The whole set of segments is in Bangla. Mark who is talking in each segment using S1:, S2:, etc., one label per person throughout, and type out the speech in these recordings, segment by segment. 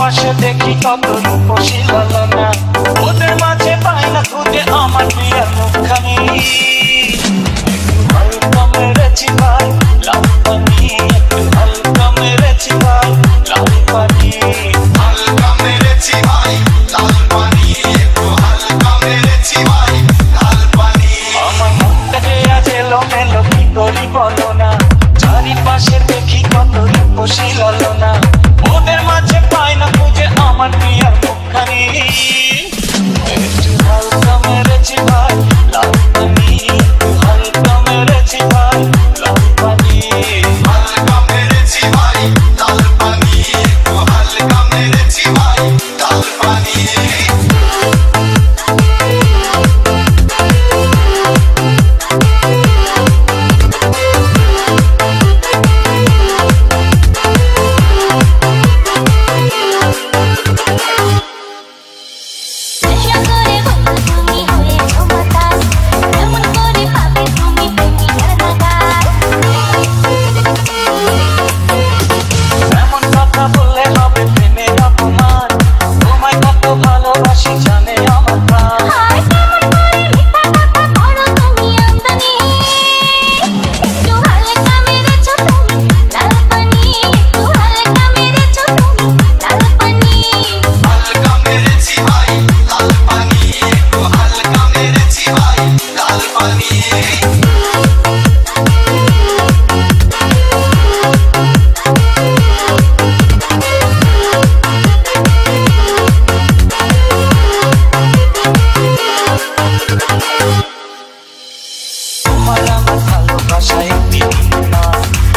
S1: চারিপাশে দেখি কত রূপসী ললনা, ওদের মাঝে পাই না খুঁজে আমার প্রিয়ার মুখখানি। একটু হালকা মেরেছি ভাই লাল পানি, একটু হালকা মেরেছি ভাই লাল পানি,
S2: হালকা মেরেছি ভাই লাল পানি, একটু হালকা মেরেছি ভাই লাল পানি।
S1: আমার মনটা যে আজ এলোমেলো কি করি বলো না, চারিপাশে দেখি কত রূপসী ললনা, ওদের মাঝে পাই না খুঁজে আমার প্রিয়ার মুখখানি। একটু হালকা মেরেছি ভাই লাল পানি, একটু হালকা মেরেছি ভাই লাল পানি,
S2: হালকা মেরেছি ভাই লাল পানি, একটু হালকা মেরেছি ভাই লাল পানি।
S1: এমন কথা বললে হবে প্রেমের অপমান, তোমায় কত ভালোবাসি জানে আমার প্রাণ।
S2: হালকা মেরেছি ভাই লাল পানি, একটু হালকা মেরেছি ভাই লাল পানি।
S1: তোমার আমার ভালোবাসা একটি না,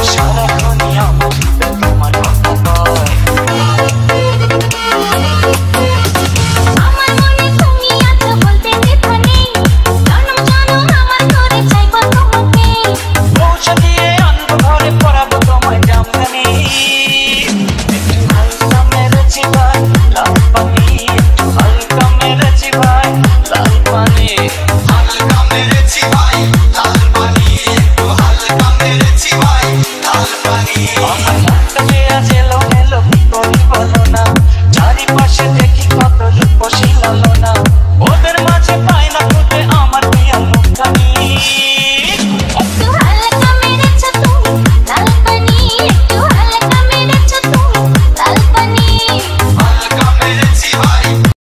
S1: সারাক্ষণই আমার তোমার কথা কয়। পৌঁছে দিয়ে আনবো ঘরে পড়াবো তোমায় জামদানি। একটু হালকা মেরেছি ভাই লাল পানি, একটু হালকা মেরেছি ভাই লাল পানি,
S2: হালকা মেরেছি ভাই লাল পানি, একটু হালকা মেরেছি ভাই লাল পানি।
S1: আমার মনটা যে আজ এলোমেলো কি করি বলো না, চারিপাশে দেখি কত রূপসী ললনা, ওদের মাঝে পাই না খুঁজে আমার প্রিয়ার মুখখানি।
S2: হালকা মেরেছি ভাই